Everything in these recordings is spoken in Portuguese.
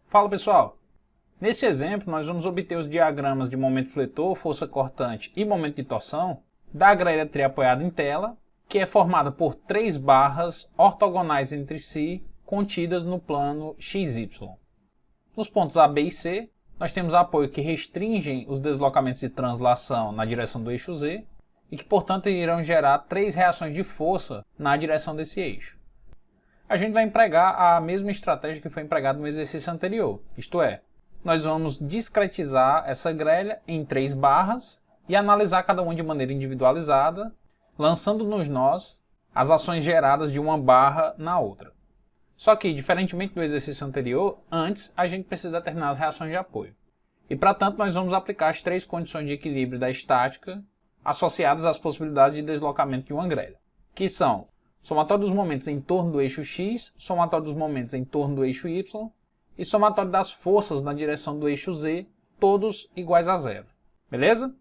Fala pessoal! Nesse exemplo nós vamos obter os diagramas de momento fletor, força cortante e momento de torção da grelha triapoiada em tela, que é formada por 3 barras ortogonais entre si contidas no plano XY. Nos pontos A, B e C, nós temos apoio que restringem os deslocamentos de translação na direção do eixo Z e que, portanto, irão gerar 3 reações de força na direção desse eixo. A gente vai empregar a mesma estratégia que foi empregada no exercício anterior, isto é, nós vamos discretizar essa grelha em 3 barras e analisar cada uma de maneira individualizada, lançando nos nós as ações geradas de uma barra na outra. Só que, diferentemente do exercício anterior, antes a gente precisa determinar as reações de apoio. E, para tanto, nós vamos aplicar as 3 condições de equilíbrio da estática associadas às possibilidades de deslocamento de uma grelha, que são somatório dos momentos em torno do eixo X, somatório dos momentos em torno do eixo Y e somatório das forças na direção do eixo Z, todos iguais a zero. Beleza?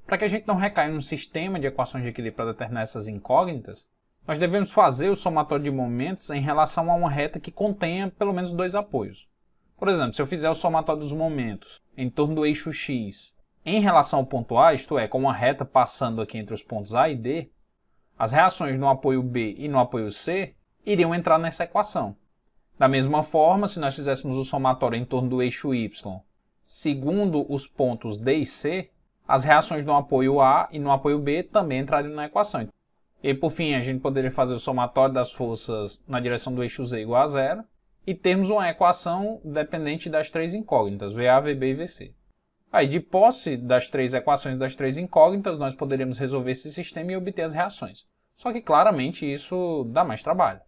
Para que a gente não recaia num sistema de equações de equilíbrio para determinar essas incógnitas, nós devemos fazer o somatório de momentos em relação a uma reta que contenha pelo menos 2 apoios. Por exemplo, se eu fizer o somatório dos momentos em torno do eixo X em relação ao ponto A, isto é, com uma reta passando aqui entre os pontos A e D, as reações no apoio B e no apoio C iriam entrar nessa equação. Da mesma forma, se nós fizéssemos o somatório em torno do eixo Y segundo os pontos D e C, as reações no apoio A e no apoio B também entrariam na equação. E por fim, a gente poderia fazer o somatório das forças na direção do eixo Z igual a zero e termos uma equação dependente das 3 incógnitas, VA, VB e VC. Aí, de posse das 3 equações das 3 incógnitas, nós poderíamos resolver esse sistema e obter as reações. Só que, claramente, isso dá mais trabalho.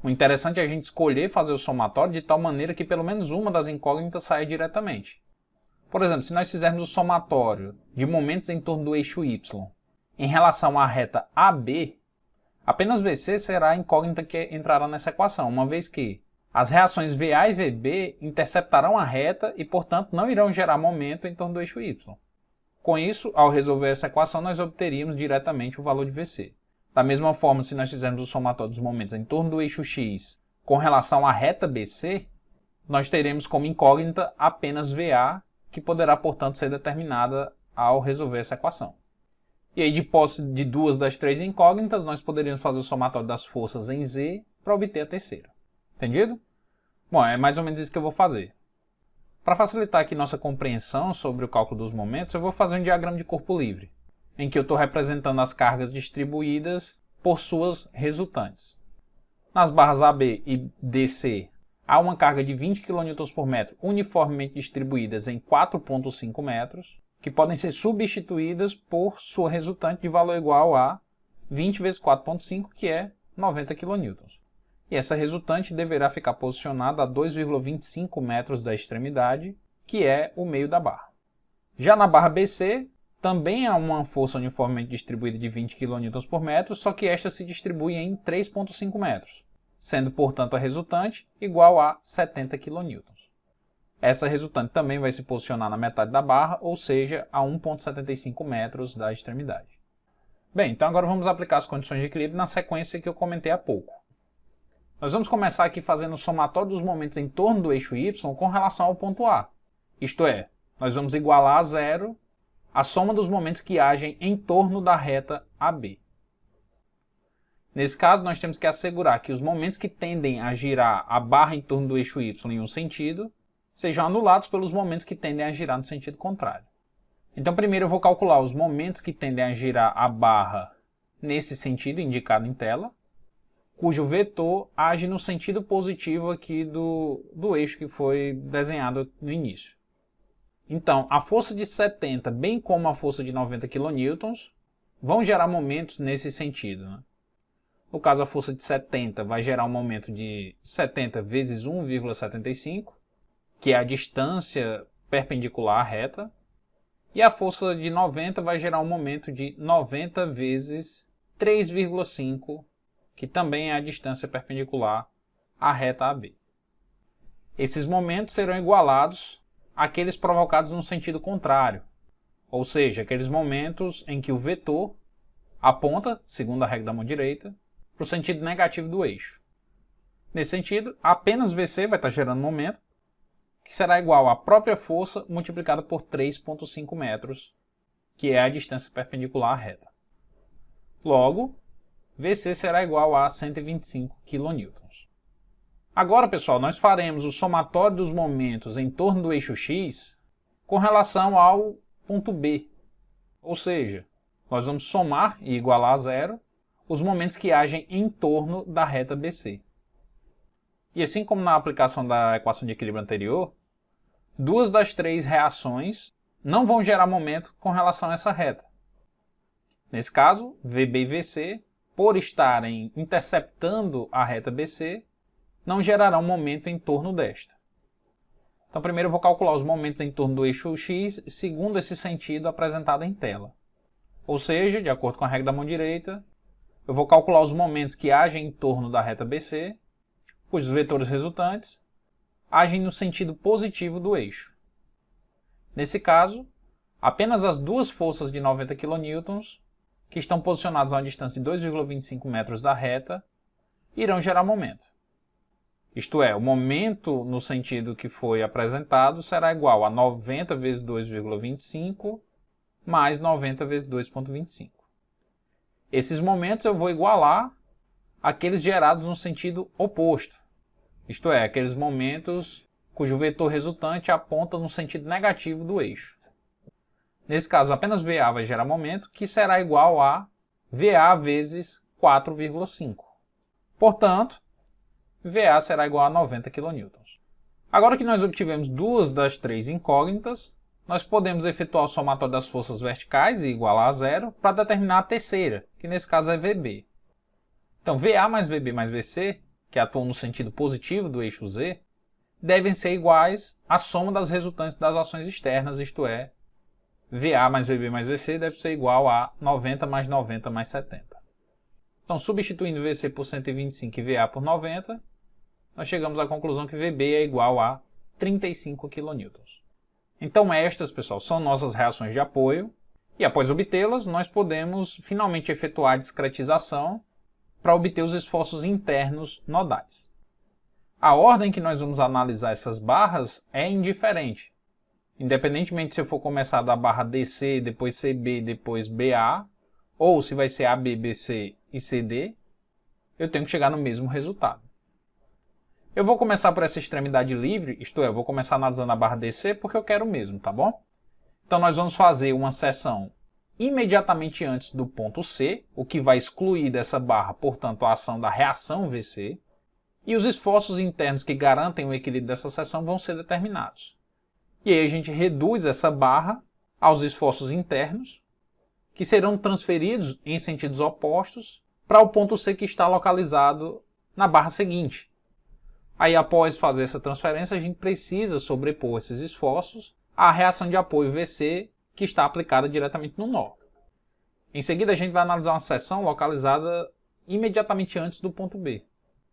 O interessante é a gente escolher fazer o somatório de tal maneira que pelo menos uma das incógnitas saia diretamente. Por exemplo, se nós fizermos o somatório de momentos em torno do eixo Y em relação à reta AB, apenas VC será a incógnita que entrará nessa equação, uma vez que as reações VA e VB interceptarão a reta e, portanto, não irão gerar momento em torno do eixo Y. Com isso, ao resolver essa equação, nós obteríamos diretamente o valor de VC. Da mesma forma, se nós fizermos o somatório dos momentos em torno do eixo X com relação à reta BC, nós teremos como incógnita apenas VA, que poderá, portanto, ser determinada ao resolver essa equação. E aí, de posse de 2 das 3 incógnitas, nós poderíamos fazer o somatório das forças em Z para obter a terceira. Entendido? Bom, é mais ou menos isso que eu vou fazer. Para facilitar aqui nossa compreensão sobre o cálculo dos momentos, eu vou fazer um diagrama de corpo livre, em que eu estou representando as cargas distribuídas por suas resultantes. Nas barras AB e DC, há uma carga de 20 kN por metro uniformemente distribuídas em 4,5 metros, que podem ser substituídas por sua resultante de valor igual a 20 vezes 4,5, que é 90 kN. E essa resultante deverá ficar posicionada a 2,25 metros da extremidade, que é o meio da barra. Já na barra BC, também há uma força uniformemente distribuída de 20 kN por metro, só que esta se distribui em 3,5 metros, sendo, portanto, a resultante igual a 70 kN. Essa resultante também vai se posicionar na metade da barra, ou seja, a 1,75 metros da extremidade. Bem, então agora vamos aplicar as condições de equilíbrio na sequência que eu comentei há pouco. Nós vamos começar aqui fazendo o somatório dos momentos em torno do eixo Y com relação ao ponto A. Isto é, nós vamos igualar a zero a soma dos momentos que agem em torno da reta AB. Nesse caso, nós temos que assegurar que os momentos que tendem a girar a barra em torno do eixo Y em um sentido sejam anulados pelos momentos que tendem a girar no sentido contrário. Então, primeiro eu vou calcular os momentos que tendem a girar a barra nesse sentido indicado em tela, cujo vetor age no sentido positivo aqui do eixo que foi desenhado no início. Então, a força de 70, bem como a força de 90 kN, vão gerar momentos nesse sentido, né? No caso, a força de 70 vai gerar um momento de 70 vezes 1,75, que é a distância perpendicular à reta, e a força de 90 vai gerar um momento de 90 vezes 3,5, que também é a distância perpendicular à reta AB. Esses momentos serão igualados àqueles provocados no sentido contrário, ou seja, aqueles momentos em que o vetor aponta, segundo a regra da mão direita, para o sentido negativo do eixo. Nesse sentido, apenas VC vai estar gerando momento, que será igual à própria força multiplicada por 3,5 metros, que é a distância perpendicular à reta. Logo, VC será igual a 125 kN. Agora, pessoal, nós faremos o somatório dos momentos em torno do eixo X com relação ao ponto B. Ou seja, nós vamos somar e igualar a zero os momentos que agem em torno da reta BC. E assim como na aplicação da equação de equilíbrio anterior, duas das três reações não vão gerar momento com relação a essa reta. Nesse caso, VB e VC, por estarem interceptando a reta BC, não gerarão momento em torno desta. Então primeiro eu vou calcular os momentos em torno do eixo X segundo esse sentido apresentado em tela. Ou seja, de acordo com a regra da mão direita, eu vou calcular os momentos que agem em torno da reta BC, cujos vetores resultantes agem no sentido positivo do eixo. Nesse caso, apenas as duas forças de 90 kN, que estão posicionadas a uma distância de 2,25 metros da reta, irão gerar momento. Isto é, o momento no sentido que foi apresentado será igual a 90 vezes 2,25 mais 90 vezes 2,25. Esses momentos eu vou igualar àqueles gerados no sentido oposto. Isto é, aqueles momentos cujo vetor resultante aponta no sentido negativo do eixo. Nesse caso, apenas VA vai gerar momento, que será igual a VA vezes 4,5. Portanto, VA será igual a 90 kN. Agora que nós obtivemos duas das três incógnitas, nós podemos efetuar o somatório das forças verticais e igualar a zero para determinar a terceira, que nesse caso é VB. Então, VA mais VB mais VC, que atuam no sentido positivo do eixo Z, devem ser iguais à soma das resultantes das ações externas, isto é, VA mais VB mais VC deve ser igual a 90 mais 90 mais 70. Então, substituindo VC por 125 e VA por 90, nós chegamos à conclusão que VB é igual a 35 kN. Então estas, pessoal, são nossas reações de apoio, e após obtê-las, nós podemos finalmente efetuar a discretização para obter os esforços internos nodais. A ordem que nós vamos analisar essas barras é indiferente. Independentemente se eu for começar da barra DC, depois CB, depois BA, ou se vai ser AB, BC e CD, eu tenho que chegar no mesmo resultado. Eu vou começar por essa extremidade livre, isto é, eu vou começar analisando a barra DC porque eu quero mesmo, tá bom? Então nós vamos fazer uma seção imediatamente antes do ponto C, o que vai excluir dessa barra, portanto, a ação da reação VC, e os esforços internos que garantem o equilíbrio dessa seção vão ser determinados. E aí a gente reduz essa barra aos esforços internos, que serão transferidos em sentidos opostos para o ponto C que está localizado na barra seguinte. Aí, após fazer essa transferência, a gente precisa sobrepor esses esforços à reação de apoio VC que está aplicada diretamente no nó. Em seguida, a gente vai analisar uma seção localizada imediatamente antes do ponto B.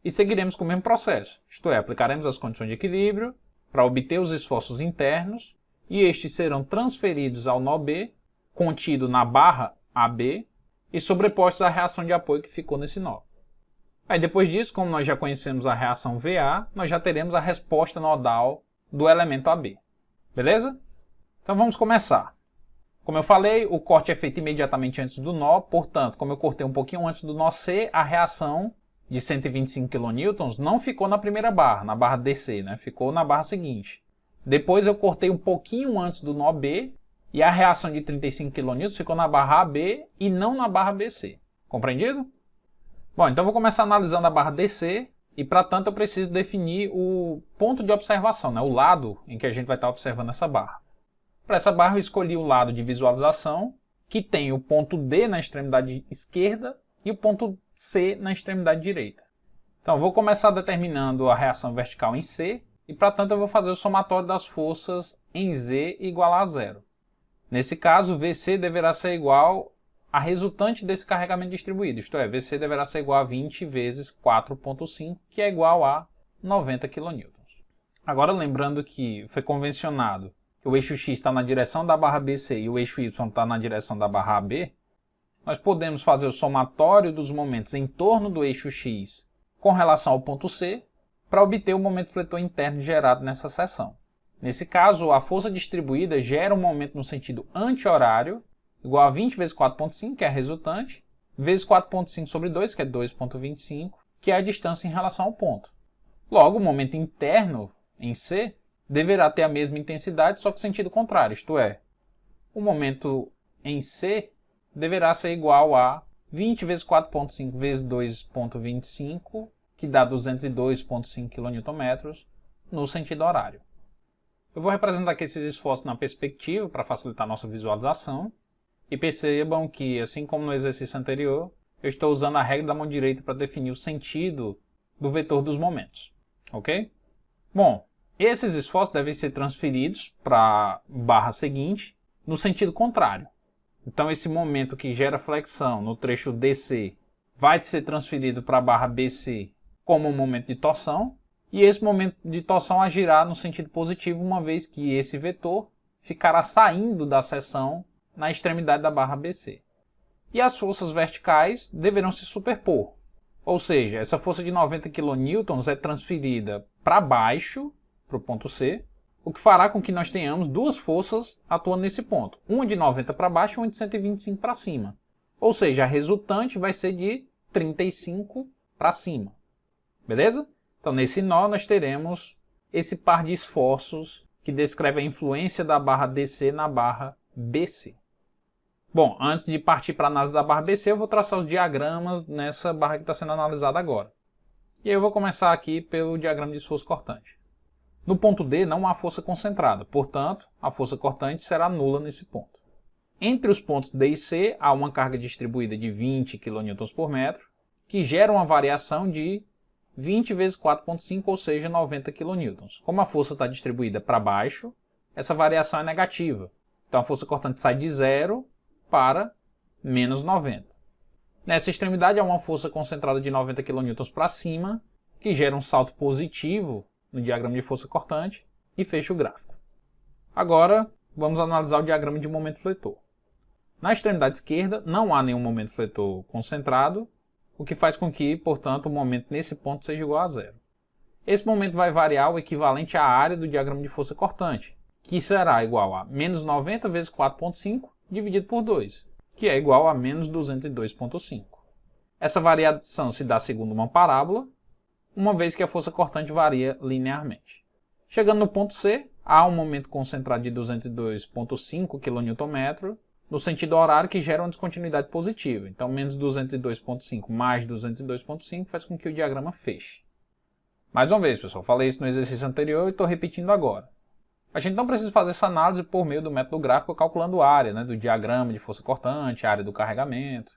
E seguiremos com o mesmo processo, isto é, aplicaremos as condições de equilíbrio para obter os esforços internos e estes serão transferidos ao nó B, contido na barra AB, e sobrepostos à reação de apoio que ficou nesse nó. Aí depois disso, como nós já conhecemos a reação VA, nós já teremos a resposta nodal do elemento AB. Beleza? Então vamos começar. Como eu falei, o corte é feito imediatamente antes do nó, portanto, como eu cortei um pouquinho antes do nó C, a reação de 125 kN não ficou na primeira barra, na barra DC, né? Ficou na barra seguinte. Depois eu cortei um pouquinho antes do nó B, e a reação de 35 kN ficou na barra AB e não na barra BC. Compreendido? Bom, então eu vou começar analisando a barra DC e, para tanto, eu preciso definir o ponto de observação, né? O lado em que a gente vai estar observando essa barra. Para essa barra eu escolhi o lado de visualização, que tem o ponto D na extremidade esquerda e o ponto C na extremidade direita. Então eu vou começar determinando a reação vertical em C e, para tanto, eu vou fazer o somatório das forças em Z igual a zero. Nesse caso, VC deverá ser igual a resultante desse carregamento distribuído, isto é, VC deverá ser igual a 20 vezes 4,5, que é igual a 90 kN. Agora, lembrando que foi convencionado que o eixo X está na direção da barra BC e o eixo Y está na direção da barra AB, nós podemos fazer o somatório dos momentos em torno do eixo x com relação ao ponto C para obter o momento fletor interno gerado nessa seção. Nesse caso, a força distribuída gera um momento no sentido anti-horário, igual a 20 vezes 4,5, que é a resultante, vezes 4,5 sobre 2, que é 2,25, que é a distância em relação ao ponto. Logo, o momento interno em C deverá ter a mesma intensidade, só que sentido contrário, isto é, o momento em C deverá ser igual a 20 vezes 4,5 vezes 2,25, que dá 202,5 kN no sentido horário. Eu vou representar aqui esses esforços na perspectiva para facilitar a nossa visualização. E percebam que, assim como no exercício anterior, eu estou usando a regra da mão direita para definir o sentido do vetor dos momentos. Ok? Bom, esses esforços devem ser transferidos para a barra seguinte no sentido contrário. Então esse momento que gera flexão no trecho DC vai ser transferido para a barra BC como um momento de torção, e esse momento de torção agirá no sentido positivo, uma vez que esse vetor ficará saindo da seção na extremidade da barra BC. E as forças verticais deverão se superpor, ou seja, essa força de 90 kN é transferida para baixo, para o ponto C, o que fará com que nós tenhamos duas forças atuando nesse ponto, uma de 90 para baixo e uma de 125 para cima. Ou seja, a resultante vai ser de 35 para cima. Beleza? Então, nesse nó, nós teremos esse par de esforços que descreve a influência da barra DC na barra BC. Bom, antes de partir para a análise da barra BC, eu vou traçar os diagramas nessa barra que está sendo analisada agora. E aí eu vou começar aqui pelo diagrama de esforço cortante. No ponto D não há força concentrada, portanto, a força cortante será nula nesse ponto. Entre os pontos D e C, há uma carga distribuída de 20 kN por metro, que gera uma variação de 20 vezes 4,5, ou seja, 90 kN. Como a força está distribuída para baixo, essa variação é negativa. Então a força cortante sai de 0 para menos 90. Nessa extremidade há uma força concentrada de 90 kN para cima, que gera um salto positivo no diagrama de força cortante e fecha o gráfico. Agora vamos analisar o diagrama de momento fletor. Na extremidade esquerda não há nenhum momento fletor concentrado, o que faz com que, portanto, o momento nesse ponto seja igual a zero. Esse momento vai variar o equivalente à área do diagrama de força cortante, que será igual a menos 90 vezes 4,5 dividido por 2, que é igual a menos 202,5. Essa variação se dá segundo uma parábola, uma vez que a força cortante varia linearmente. Chegando no ponto C, há um momento concentrado de 202,5 kN no sentido horário, que gera uma descontinuidade positiva. Então, menos 202,5 mais 202,5 faz com que o diagrama feche. Mais uma vez, pessoal, falei isso no exercício anterior e estou repetindo agora. A gente não precisa fazer essa análise por meio do método gráfico calculando a área, do diagrama de força cortante, a área do carregamento.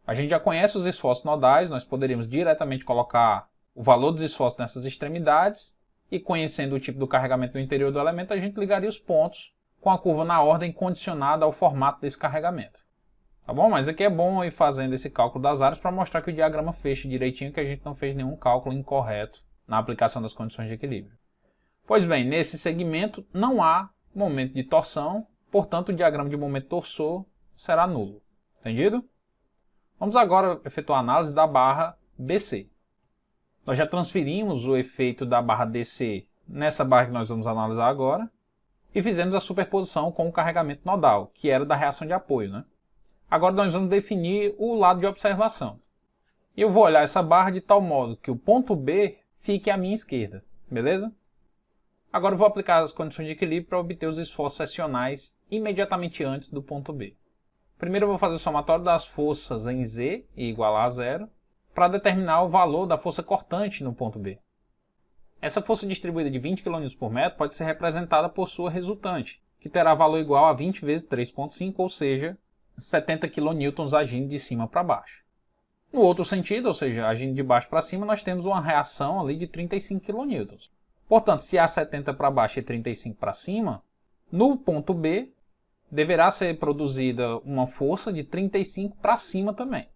A gente já conhece os esforços nodais, nós poderíamos diretamente colocar o valor dos esforços nessas extremidades e, conhecendo o tipo do carregamento do interior do elemento, a gente ligaria os pontos com a curva na ordem condicionada ao formato desse carregamento. Tá bom? Mas aqui é bom ir fazendo esse cálculo das áreas para mostrar que o diagrama fecha direitinho, que a gente não fez nenhum cálculo incorreto na aplicação das condições de equilíbrio. Pois bem, nesse segmento não há momento de torção, portanto o diagrama de momento torsor será nulo. Entendido? Vamos agora efetuar a análise da barra BC. Nós já transferimos o efeito da barra DC nessa barra que nós vamos analisar agora e fizemos a superposição com o carregamento nodal, que era da reação de apoio. Agora nós vamos definir o lado de observação. E eu vou olhar essa barra de tal modo que o ponto B fique à minha esquerda, beleza? Agora eu vou aplicar as condições de equilíbrio para obter os esforços secionais imediatamente antes do ponto B. Primeiro eu vou fazer o somatório das forças em Z e igualar a zero, para determinar o valor da força cortante no ponto B. Essa força distribuída de 20 kN por metro pode ser representada por sua resultante, que terá valor igual a 20 vezes 3,5, ou seja, 70 kN agindo de cima para baixo. No outro sentido, ou seja, agindo de baixo para cima, nós temos uma reação ali de 35 kN. Portanto, se há 70 para baixo e 35 para cima, no ponto B deverá ser produzida uma força de 35 para cima também.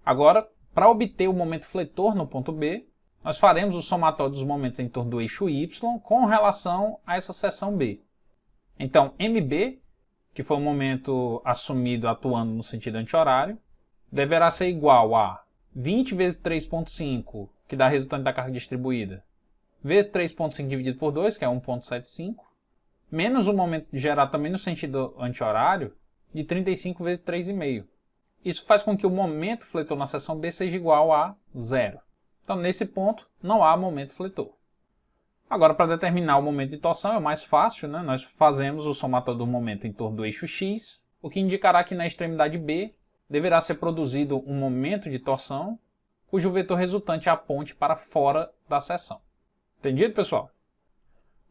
Agora, para obter o momento fletor no ponto B, nós faremos o somatório dos momentos em torno do eixo Y com relação a essa seção B. Então, MB, que foi o momento assumido atuando no sentido anti-horário, deverá ser igual a 20 vezes 3,5, que dá resultante da carga distribuída, vezes 3,5 dividido por 2, que é 1,75, menos o momento gerado também no sentido anti-horário, de 35 vezes 3,5. Isso faz com que o momento fletor na seção B seja igual a 0. Então, nesse ponto, não há momento fletor. Agora, para determinar o momento de torção, é o mais fácil, né? Nós fazemos o somatório do momento em torno do eixo X, o que indicará que na extremidade B deverá ser produzido um momento de torção, cujo vetor resultante aponte para fora da seção. Entendido, pessoal?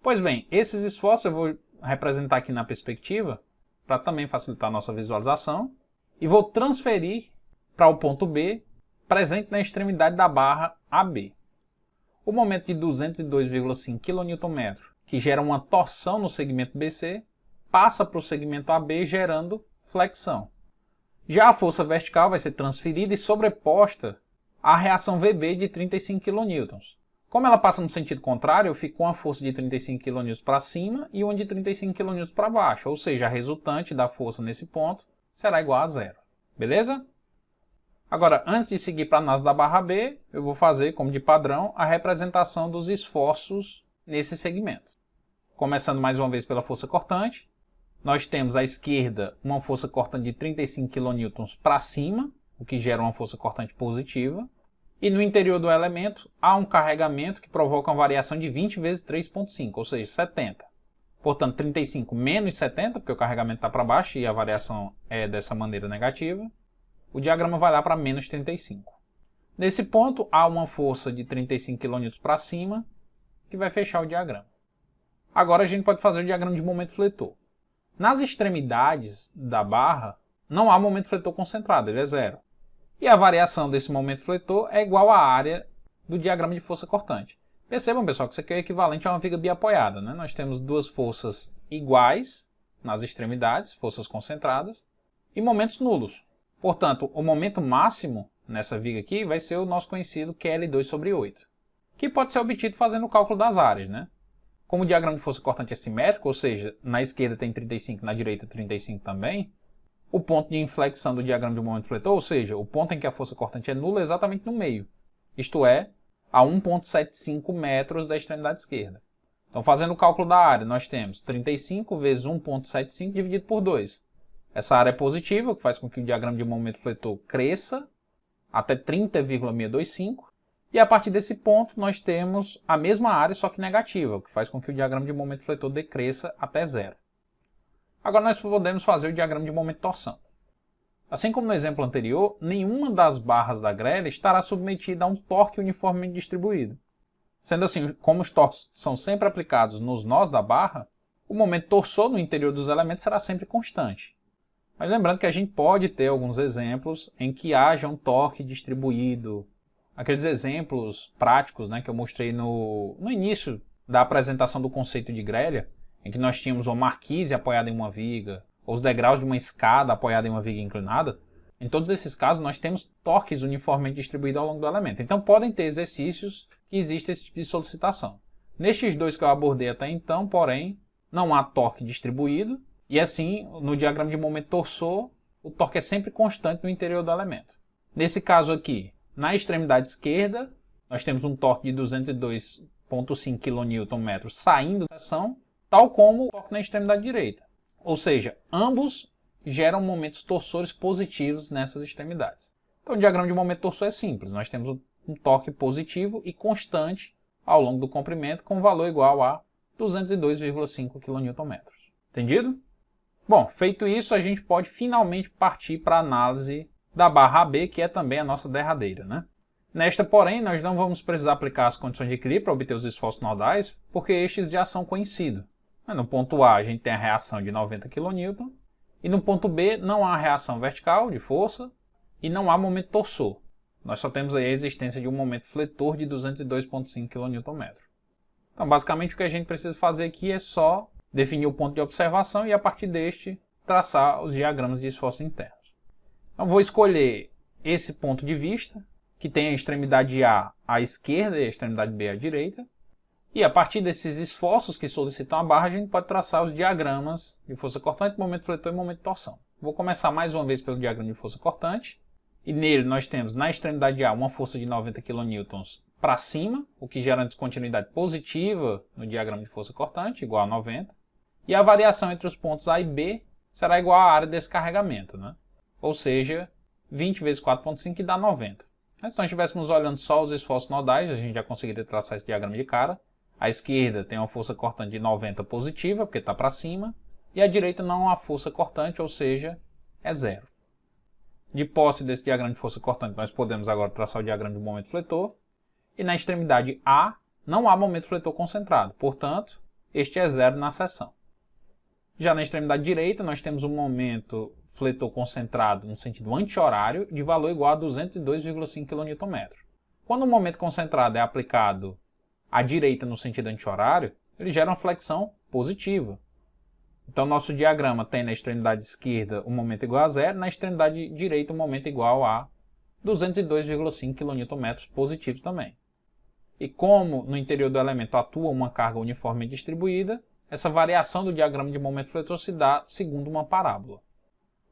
Pois bem, esses esforços eu vou representar aqui na perspectiva, para também facilitar a nossa visualização, e vou transferir para o ponto B, presente na extremidade da barra AB. O momento de 202,5 kN, que gera uma torção no segmento BC, passa para o segmento AB gerando flexão. Já a força vertical vai ser transferida e sobreposta à reação VB de 35 kN. Como ela passa no sentido contrário, eu fico com uma força de 35 kN para cima e uma de 35 kN para baixo, ou seja, a resultante da força nesse ponto será igual a 0. Beleza? Agora, antes de seguir para a análise da barra B, eu vou fazer, como de padrão, a representação dos esforços nesse segmento. Começando mais uma vez pela força cortante, nós temos à esquerda uma força cortante de 35 kN para cima, o que gera uma força cortante positiva. E no interior do elemento há um carregamento que provoca uma variação de 20 vezes 3,5, ou seja, 70. Portanto, 35 menos 70, porque o carregamento está para baixo e a variação é dessa maneira negativa. O diagrama vai lá para menos 35. Nesse ponto, há uma força de 35 kN para cima, que vai fechar o diagrama. Agora a gente pode fazer o diagrama de momento fletor. Nas extremidades da barra, não há momento fletor concentrado, ele é 0. E a variação desse momento fletor é igual à área do diagrama de força cortante. Percebam, pessoal, que isso aqui é equivalente a uma viga biapoiada, né? Nós temos duas forças iguais nas extremidades, forças concentradas, e momentos nulos. Portanto, o momento máximo nessa viga aqui vai ser o nosso conhecido QL2/8, que pode ser obtido fazendo o cálculo das áreas, né? Como o diagrama de força cortante é simétrico, ou seja, na esquerda tem 35, na direita 35 também, o ponto de inflexão do diagrama de momento fletor, ou seja, o ponto em que a força cortante é nula, é exatamente no meio, isto é, a 1,75 metros da extremidade esquerda. Então, fazendo o cálculo da área, nós temos 35 vezes 1,75 dividido por 2. Essa área é positiva, o que faz com que o diagrama de momento fletor cresça até 30,625. E a partir desse ponto, nós temos a mesma área, só que negativa, o que faz com que o diagrama de momento fletor decresça até 0. Agora nós podemos fazer o diagrama de momento de torção. Assim como no exemplo anterior, nenhuma das barras da grelha estará submetida a um torque uniformemente distribuído. Sendo assim, como os torques são sempre aplicados nos nós da barra, o momento torsor no interior dos elementos será sempre constante. Mas lembrando que a gente pode ter alguns exemplos em que haja um torque distribuído. Aqueles exemplos práticos, né, que eu mostrei no início da apresentação do conceito de grelha, em que nós tínhamos uma marquise apoiada em uma viga, ou os degraus de uma escada apoiada em uma viga inclinada. Em todos esses casos, nós temos torques uniformemente distribuídos ao longo do elemento. Então, podem ter exercícios que existem esse tipo de solicitação. Nestes dois que eu abordei até então, porém, não há torque distribuído, e assim, no diagrama de momento torsor, o torque é sempre constante no interior do elemento. Nesse caso aqui, na extremidade esquerda, nós temos um torque de 202,5 kN saindo da seção, tal como o torque na extremidade direita. Ou seja, ambos geram momentos torsores positivos nessas extremidades. Então o diagrama de momento torsor é simples. Nós temos um torque positivo e constante ao longo do comprimento com valor igual a 202,5 kN. Entendido? Bom, feito isso, a gente pode finalmente partir para a análise da barra AB, que é também a nossa derradeira, né? Nesta, porém, nós não vamos precisar aplicar as condições de equilíbrio para obter os esforços nodais, porque estes já são conhecidos. No ponto A, a gente tem a reação de 90 kN, e no ponto B não há reação vertical de força e não há momento torsor. Nós só temos aí a existência de um momento fletor de 202,5 kN. Então, basicamente, o que a gente precisa fazer aqui é só definir o ponto de observação e, a partir deste, traçar os diagramas de esforços internos. Então, vou escolher esse ponto de vista, que tem a extremidade A à esquerda e a extremidade B à direita, E a partir desses esforços que solicitam a barra, a gente pode traçar os diagramas de força cortante, momento fletor e momento de torção. Vou começar mais uma vez pelo diagrama de força cortante. E nele nós temos na extremidade A uma força de 90 kN para cima, o que gera uma descontinuidade positiva no diagrama de força cortante, igual a 90. E a variação entre os pontos A e B será igual à área desse carregamento, né? Ou seja, 20 vezes 4,5 que dá 90. Mas se nós estivéssemos olhando só os esforços nodais, a gente já conseguiria traçar esse diagrama de cara. A esquerda tem uma força cortante de 90 positiva, porque está para cima, e a direita não há uma força cortante, ou seja, é zero. De posse desse diagrama de força cortante, nós podemos agora traçar o diagrama de momento fletor, e na extremidade A não há momento fletor concentrado, portanto, este é zero na seção. Já na extremidade direita, nós temos um momento fletor concentrado no sentido anti-horário de valor igual a 202,5 kN. Quando o momento concentrado é aplicado à direita no sentido anti-horário, ele gera uma flexão positiva. Então, nosso diagrama tem na extremidade esquerda um momento igual a zero, na extremidade direita um momento igual a 202,5 kN positivos também. E como no interior do elemento atua uma carga uniforme distribuída, essa variação do diagrama de momento fletor se dá segundo uma parábola.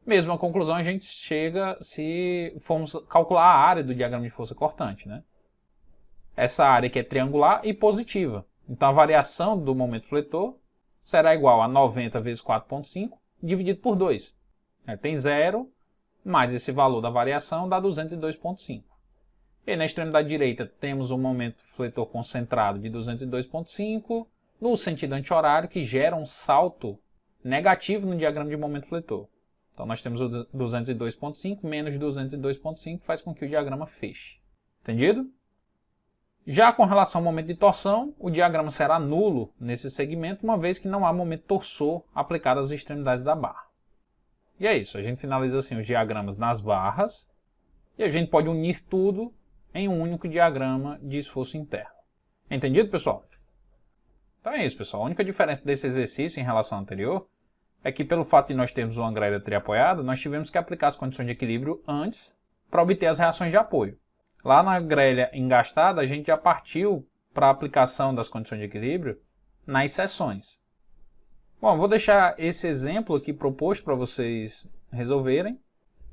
Mesma conclusão a gente chega se formos calcular a área do diagrama de força cortante, né? Essa área que é triangular e positiva. Então a variação do momento fletor será igual a 90 vezes 4,5 dividido por 2. Tem 0 mais esse valor da variação dá 202,5. E na extremidade direita temos um momento fletor concentrado de 202,5 no sentido anti-horário, que gera um salto negativo no diagrama de momento fletor. Então nós temos o 202,5 menos 202,5 faz com que o diagrama feche. Entendido? Já com relação ao momento de torção, o diagrama será nulo nesse segmento, uma vez que não há momento torsor aplicado às extremidades da barra. E é isso, a gente finaliza assim os diagramas nas barras, e a gente pode unir tudo em um único diagrama de esforço interno. Entendido, pessoal? Então é isso, pessoal. A única diferença desse exercício em relação ao anterior é que, pelo fato de nós termos uma grelha triapoiada, nós tivemos que aplicar as condições de equilíbrio antes para obter as reações de apoio. Lá na grelha engastada, a gente já partiu para a aplicação das condições de equilíbrio nas seções. Bom, vou deixar esse exemplo aqui proposto para vocês resolverem.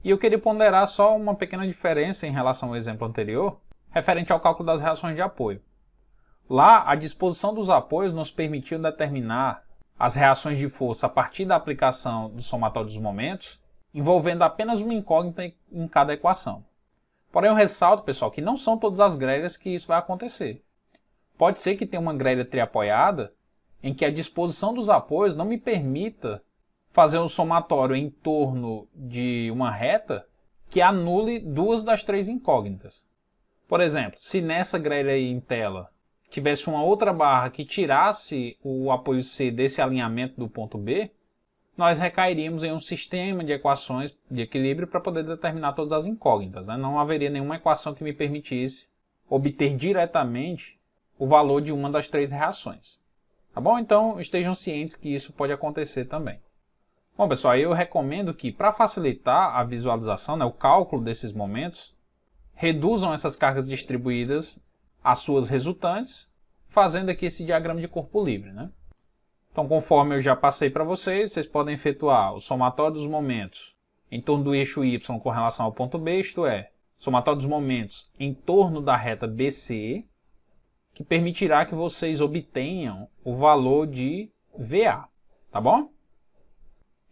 E eu queria ponderar só uma pequena diferença em relação ao exemplo anterior, referente ao cálculo das reações de apoio. Lá, a disposição dos apoios nos permitiu determinar as reações de força a partir da aplicação do somatório dos momentos, envolvendo apenas uma incógnita em cada equação. Porém, eu ressalto, pessoal, que não são todas as grelhas que isso vai acontecer. Pode ser que tenha uma grelha triapoiada em que a disposição dos apoios não me permita fazer um somatório em torno de uma reta que anule duas das três incógnitas. Por exemplo, se nessa grelha aí em tela tivesse uma outra barra que tirasse o apoio C desse alinhamento do ponto B, nós recairíamos em um sistema de equações de equilíbrio para poder determinar todas as incógnitas, né? Não haveria nenhuma equação que me permitisse obter diretamente o valor de uma das três reações. Tá bom? Então estejam cientes que isso pode acontecer também. Bom, pessoal, eu recomendo que, para facilitar a visualização, né, o cálculo desses momentos, reduzam essas cargas distribuídas as suas resultantes, fazendo aqui esse diagrama de corpo livre, né? Então, conforme eu já passei para vocês, vocês podem efetuar o somatório dos momentos em torno do eixo Y com relação ao ponto B, isto é, somatório dos momentos em torno da reta BC, que permitirá que vocês obtenham o valor de VA, tá bom?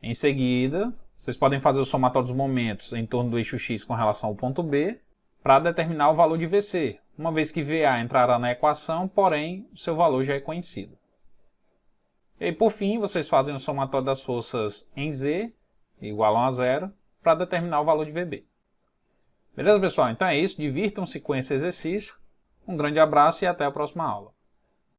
Em seguida, vocês podem fazer o somatório dos momentos em torno do eixo X com relação ao ponto B, para determinar o valor de VC, uma vez que VA entrará na equação, porém, o seu valor já é conhecido. E aí, por fim, vocês fazem o somatório das forças em Z, igual a 0, para determinar o valor de VB. Beleza, pessoal? Então é isso, divirtam-se com esse exercício. Um grande abraço e até a próxima aula.